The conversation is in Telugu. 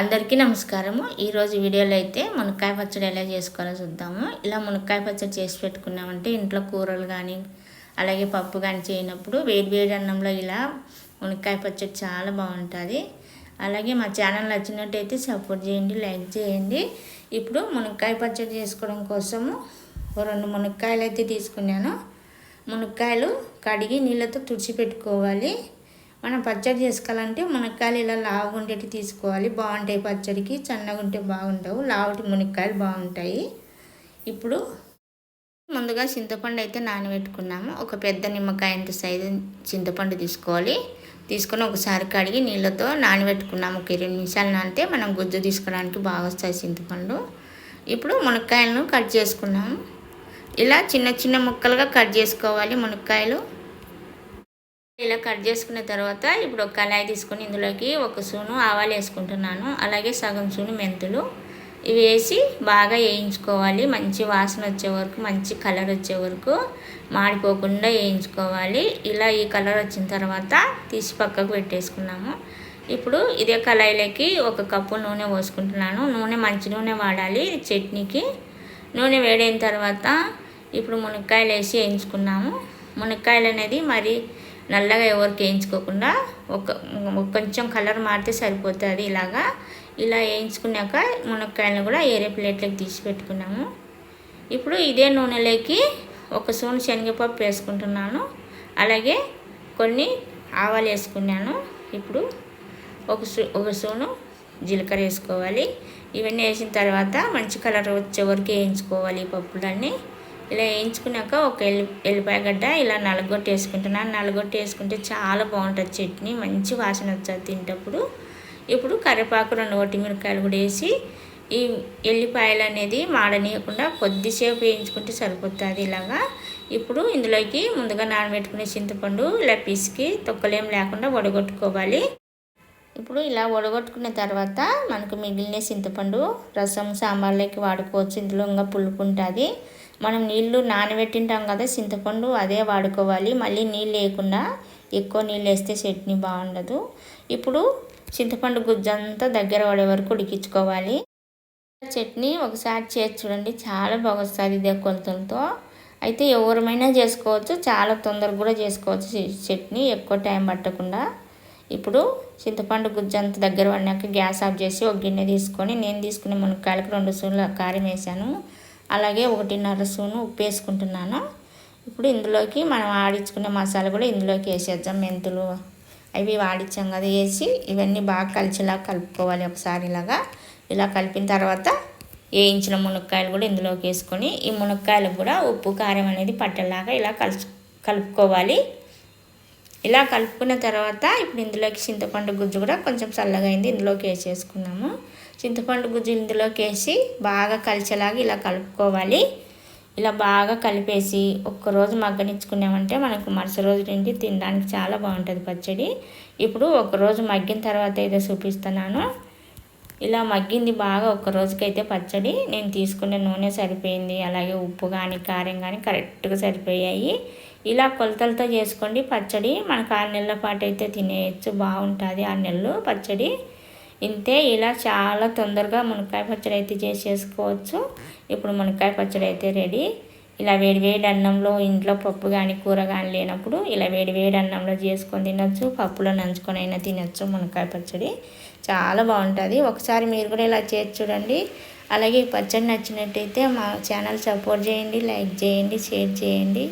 అందరికీ నమస్కారము. ఈరోజు వీడియోలో అయితే మునక్కాయ పచ్చడి ఎలా చేసుకోవాలో చూద్దాము. ఇలా మునక్కాయ పచ్చడి చేసి పెట్టుకున్నామంటే ఇంట్లో కూరలు కానీ అలాగే పప్పు కానీ చేయనప్పుడు వేడి అన్నంలో ఇలా మునక్కాయ పచ్చడి చాలా బాగుంటుంది. అలాగే మా ఛానల్ నచ్చినట్టయితే సపోర్ట్ చేయండి, లైక్ చేయండి. ఇప్పుడు మునక్కాయ పచ్చడి చేసుకోవడం కోసము 2 మునక్కాయలు అయితే తీసుకున్నాను. మునక్కాయలు కడిగి నీళ్ళతో తుడిచి పెట్టుకోవాలి. మనం పచ్చడి చేసుకోవాలంటే మునక్కాయలు ఇలా లావుగా ఉండేవి తీసుకోవాలి. బాగుంటాయి పచ్చడికి. సన్నగా ఉంటే బాగుండవు, లావుటి మునక్కాయలు బాగుంటాయి. ఇప్పుడు ముందుగా చింతపండు అయితే నానబెట్టుకున్నాము. ఒక పెద్ద నిమ్మకాయ అంత సైజు చింతపండు తీసుకొని ఒకసారి కడిగి నీళ్ళతో నానబెట్టుకున్నాము. ఒక 20 నిమిషాలు నానితే మనం గుజ్జు తీసుకోవడానికి బాగా వస్తాయి చింతపండు. ఇప్పుడు మునక్కాయలను కట్ చేసుకున్నాము. ఇలా చిన్న చిన్న ముక్కలుగా కట్ చేసుకోవాలి మునక్కాయలు. ఇలా కట్ చేసుకున్న తర్వాత ఇప్పుడు ఒక కళాయి తీసుకొని ఇందులోకి 1 స్పూను ఆవాలు వేసుకుంటున్నాను. అలాగే సగం స్పూను మెంతులు ఇవి వేసి బాగా వేయించుకోవాలి. మంచి వాసన వచ్చే వరకు, మంచి కలర్ వచ్చే వరకు మాడిపోకుండా వేయించుకోవాలి. ఇలా ఈ కలర్ వచ్చిన తర్వాత తీసి పక్కకు పెట్టేసుకున్నాము. ఇప్పుడు ఇదే కళాయిలోకి 1 కప్పు నూనె పోసుకుంటున్నాను. నూనె మంచి నూనె వాడాలి చట్నీకి. నూనె వేడైన తర్వాత ఇప్పుడు మునక్కాయలు వేసి వేయించుకున్నాము. మునక్కాయలు అనేది మరి నల్లగా ఎవరికి వేయించుకోకుండా కొంచెం కలర్ మారితే సరిపోతుంది. ఇలా వేయించుకున్నాక మునక్కాయలను కూడా ఏరే ప్లేట్లోకి తీసి పెట్టుకున్నాము. ఇప్పుడు ఇదే నూనెలోకి 1 స్పూన్ శనగపప్పు వేసుకుంటున్నాను. అలాగే కొన్ని ఆవాలు వేసుకున్నాను. ఇప్పుడు 1 స్పూను జీలకర్ర వేసుకోవాలి. ఇవన్నీ వేసిన తర్వాత మంచి కలర్ వచ్చే వరకు వేయించుకోవాలి ఈ పప్పులన్నీ. ఇలా వేయించుకున్నాక ఒక ఎల్లిపాయ గడ్డ ఇలా నలగొట్టి వేసుకుంటున్నాను. నలగొట్టి వేసుకుంటే చాలా బాగుంటుంది చట్నీ, మంచి వాసన వచ్చేది తింటప్పుడు. ఇప్పుడు కరివేపాకు 2 ఒట్టిమిరపకాయలు కూడా వేసి ఈ ఎల్లిపాయలు అనేది మాడనీయకుండా కొద్దిసేపు వేయించుకుంటే సరిపోతుంది. ఇప్పుడు ఇందులోకి ముందుగా నానబెట్టుకునే చింతపండు ఇలా పిసికి తొక్కలేం లేకుండా వడగొట్టుకోవాలి. ఇప్పుడు ఇలా వడగొట్టుకున్న తర్వాత మనకు మిగిలిన చింతపండు రసం సాంబార్లోకి వాడుకోవచ్చు. ఇందులో ఇంకా పులుపు ఉంటుంది. మనం నీళ్ళు నానబెట్టింటాం కదా చింతపండు, అదే వాడుకోవాలి. మళ్ళీ నీళ్ళు వేయకుండా ఎక్కువ నీళ్ళు వేస్తే చట్నీ బాగుండదు. ఇప్పుడు చింతపండు గుజ్జంతా దగ్గర పడే వరకు ఉడికించుకోవాలి. చట్నీ ఒకసారి చేసి చూడండి, చాలా బాగా వస్తుంది ఇదే కొలతలతో. అయితే ఎవరమైనా చేసుకోవచ్చు, చాలా తొందరగా కూడా చేసుకోవచ్చు చట్నీ, ఎక్కువ టైం పట్టకుండా. ఇప్పుడు చింతపండు గుజ్జంతా దగ్గర పడినాక గ్యాస్ ఆఫ్ చేసి ఒక గిన్నె తీసుకొని నేను తీసుకునే మునక్కాయలకు 2 స్పూన్ల కారం వేసాను. అలాగే 1.5 స్పూను ఉప్పు వేసుకుంటున్నాను. ఇప్పుడు ఇందులోకి మనం ఆడించుకునే మసాలా కూడా ఇందులోకి వేసేద్దాం. మెంతులు అవి ఆడించాం కదా, వేసి ఇవన్నీ బాగా కలిసేలా కలుపుకోవాలి. ఒకసారి ఇలా కలిపిన తర్వాత వేయించిన మునక్కాయలు కూడా ఇందులోకి వేసుకొని ఈ మునక్కాయలకు కూడా ఉప్పు కారం అనేది పట్టేలాగా ఇలా కలుపుకోవాలి. ఇలా కలుపుకున్న తర్వాత ఇప్పుడు ఇందులోకి చింతపండు గుజ్జు కూడా కొంచెం చల్లగా అయింది, ఇందులోకి వేసేసుకున్నాము. చింతపండు గుజ్జు ఇందులోకి వేసి బాగా కలిసేలాగా ఇలా కలుపుకోవాలి. ఇలా బాగా కలిపేసి ఒక్కరోజు మగ్గనిచ్చుకున్నామంటే మనకు మరుసటి రోజు నుండి తినడానికి చాలా బాగుంటుంది పచ్చడి. ఇప్పుడు 1 రోజు మగ్గిన తర్వాత అయితే చూపిస్తున్నాను. ఇలా మగ్గింది బాగా 1 రోజుకైతే పచ్చడి. నేను తీసుకునే నూనె సరిపోయింది, అలాగే ఉప్పు కానీ కారం కానీ కరెక్ట్గా సరిపోయాయి. ఇలా కొలతలతో చేసుకోండి పచ్చడి. మనకు 6 నెలల పాటు అయితే తినేయచ్చు, బాగుంటుంది 6 నెలలు పచ్చడి. ఇంతే, ఇలా చాలా తొందరగా మునక్కాయ పచ్చడి అయితే చేసుకోవచ్చు. ఇప్పుడు మునక్కాయ పచ్చడి అయితే రెడీ. ఇలా వేడి అన్నంలో ఇంట్లో పప్పు కానీ కూర కానీ లేనప్పుడు ఇలా వేడి అన్నంలో చేసుకొని తినచ్చు, పప్పులో నంచుకొని అయినా తినచ్చు. మునక్కాయ పచ్చడి చాలా బాగుంటుంది. ఒకసారి మీరు కూడా ఇలా చేసి చూడండి. అలాగే పచ్చడి నచ్చినట్టయితే మా ఛానల్ సపోర్ట్ చేయండి, లైక్ చేయండి, షేర్ చేయండి.